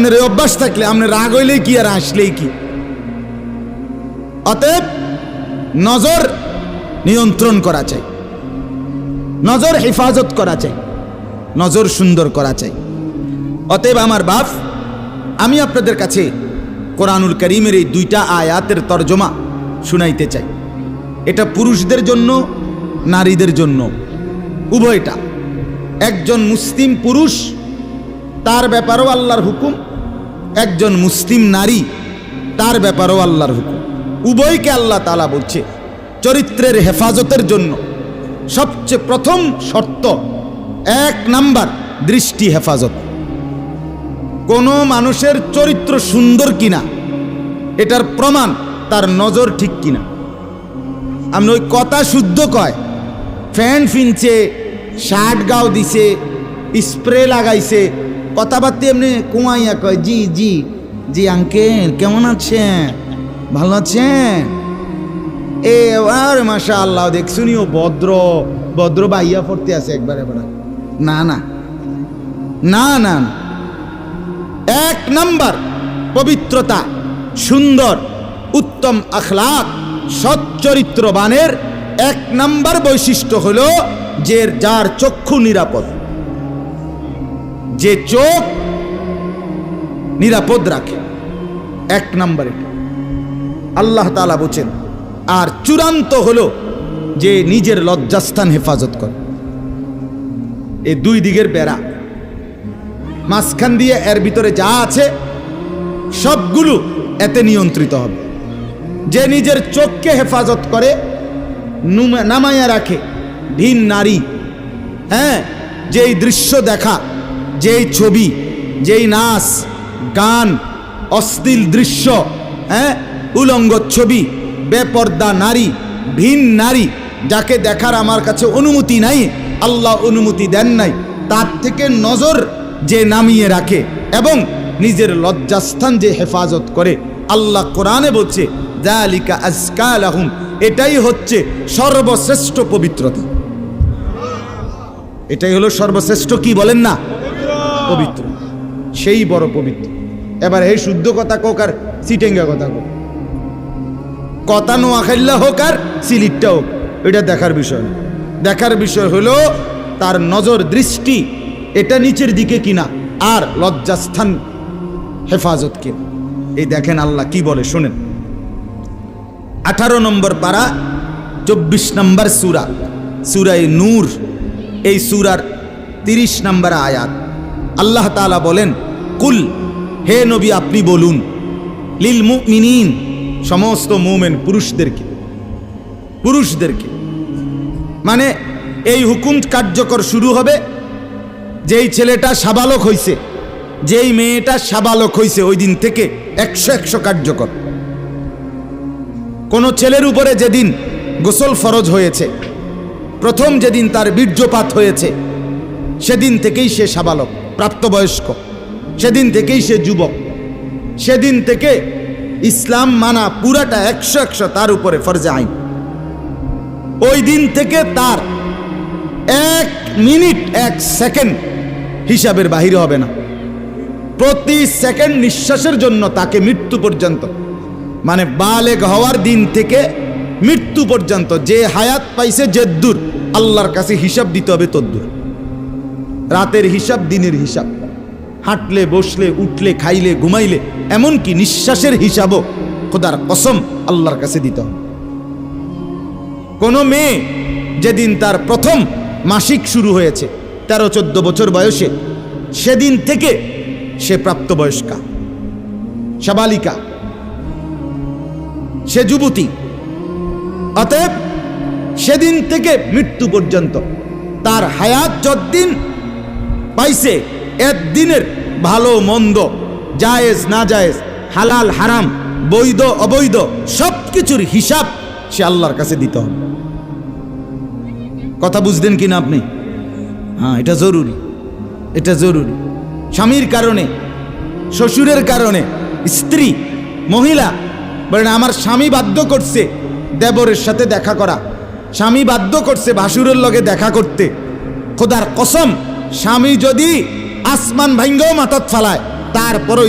আপনার এই অভ্যাস থাকলে আপনার রাগ হইলেই কি আর আসলেই কি। অতএব নজর নিয়ন্ত্রণ করা চাই, নজর হেফাজত করা চাই, নজর সুন্দর করা চাই। অতএব আমার বাপ, আমি আপনাদের কাছে কোরআনুল কারীমের এই দুইটা আয়াতের তরজমা শুনাইতে চাই। এটা পুরুষদের জন্য, নারীদের জন্য, উভয়টা। একজন মুসলিম পুরুষ, তার ব্যাপারেও আল্লাহর হুকুম, একজন মুসলিম নারী, তার ব্যাপারেও আল্লাহর হুকুম। উভয়কে আল্লাহ তাআলা বলছে চরিত্রের হেফাজতের জন্য সবচেয়ে প্রথম শর্ত, 1 নাম্বার দৃষ্টি হেফাজত। কোনো মানুষের চরিত্র সুন্দর কিনা এটার প্রমাণ তার নজর ঠিক কিনা। আপনি ওই কথা শুদ্ধ কয়, ফ্যান ফিনছে, শার্ট গাও দিছে, স্প্রে লাগাইছে, কথাবার্তা এমনি কুমাইয়া কয় জি জি জি আঙ্কেল কেমন আছেন, ভালো আছেন, এ আর মাশাআল্লাহ দেখছুনিও ভদ্র ভদ্র বাইয়া পড়তে আছে একবারে বড়। না না না না, 1 নাম্বার পবিত্রতা, সুন্দর উত্তম আখলাক, সৎ চরিত্রবানের 1 নাম্বার বৈশিষ্ট্য হলো যে যার চক্ষু নিরাপদ, যে চোখ নিরাপদ রাখে। 1 নাম্বার এটা আল্লাহ তাআলা বলেন। আর চূড়ান্ত হলো যে নিজের লজ্জাস্থান হেফাজত করে। এই 2 দিকের বেড়া, মাঝখান দিয়ে এর ভিতরে যা আছে সবগুলো এতে নিয়ন্ত্রিত হবে। যে নিজের চোখকে হেফাজত করে, নামাইয়া রাখে, ভিন নারী, হ্যাঁ, যেই দৃশ্য দেখা, যেই ছবি, যেই নাচ গান, অশ্লীল দৃশ্য, হ্যাঁ, উলঙ্গ ছবি, বেপর্দা নারী, ভিন নারী, যাকে দেখার আমার কাছে অনুমতি নাই, আল্লাহ অনুমতি দেন নাই, তার থেকে নজর যে নামিয়ে রাখে এবং নিজের লজ্জাস্থান যে হেফাজত করে, আল্লাহ কোরআনে বলছে যালিকা আজকা লাহুম, এটাই হচ্ছে সর্বশ্রেষ্ঠ পবিত্রতা। এটাই হলো সর্বশ্রেষ্ঠ, কি বলেন না, পবিত্র, সেই বড় পবিত্র। এবার এই শুদ্ধ কথা কোক আর সিটেঙ্গা কথা কোক, কথা নোয়াখাইল্লা হোক আর সিলিটটা হোক, এটা দেখার বিষয় না। দেখার বিষয় হলো তার নজর দৃষ্টি এটা নিচের দিকে কিনা, আর লজ্জাস্থান হেফাজত কিনা। এই দেখেন আল্লাহ কি বলে শোনেন। 18 নম্বর পারা 24 নম্বর সূরা, সূরায়ে নূর, এই সূরার 30 নম্বর আয়াত। আল্লাহ তাআলা বলেন, কুল, হে নবী আপনি বলুন, লিল মুমিনিন, সমস্ত মুমিন পুরুষদেরকে, পুরুষদেরকে মানে এই হুকুম কার্যকর শুরু হবে যেই ছেলেটা সাবালক হইছে, যেই মেয়েটা সাবালক হইছে, ওই দিন থেকে 100 কার্যকর। কোন ছেলের উপরে যেদিন গোসল ফরজ হয়েছে, প্রথম যেদিন তার বীর্যপাত হয়েছে, সেদিন থেকেই সে সাবালক, প্রাপ্তবয়স্ক, সেদিন থেকেই সে যুবক, সেদিন থেকে ইসলাম মানা পুরাটা 100 তার উপরে ফরজে আইন। ওই দিন থেকে তার 1 মিনিট 1 সেকেন্ড হিসাবের বাহিরে হবে না। প্রতি সেকেন্ড নিঃশ্বাসের জন্য তাকে মৃত্যু পর্যন্ত, মানে বালেগ হওয়ার দিন থেকে মৃত্যু পর্যন্ত যে হায়াত পাইছে যেদূর, আল্লাহর কাছে হিসাব দিতে হবে তদ্দূর। রাতের হিসাব, দিনের হিসাব, হাঁটলে বসলে উঠলে খাইলে ঘুমাইলে, এমনকি নিঃশ্বাসের হিসাবও খোদার কসম আল্লাহর কাছে দিতে হবে। কোন মেয়ে যেদিন তার প্রথম মাসিক শুরু হয়েছে 13-14 বছর বয়সে, সেদিন থেকে সে প্রাপ্তবয়স্কা, সাবালিকা, সে যুবতী। অতএব সেদিন থেকে মৃত্যু পর্যন্ত তার হায়াত যতদিন পাইছে, একদিনের ভালো মন্দ, জায়েজ না জায়েজ, হালাল হারাম, বৈধ অবৈধ, সব কিছুর হিসাব সে আল্লাহর কাছে দিতে হবে। কথা বুঝলেন কিনা আপনি? হ্যাঁ, এটা জরুরি, এটা জরুরি। স্বামীর কারণে, শ্বশুরের কারণে, স্ত্রী মহিলা বলেন আমার স্বামী বাধ্য করছে দেবরের সাথে দেখা করা, স্বামী বাধ্য করছে ভাসুরের লগে দেখা করতে, খোদার কসম স্বামী যদি আসমান ভাঙ্গেও মাথাত ফালায় তারপরও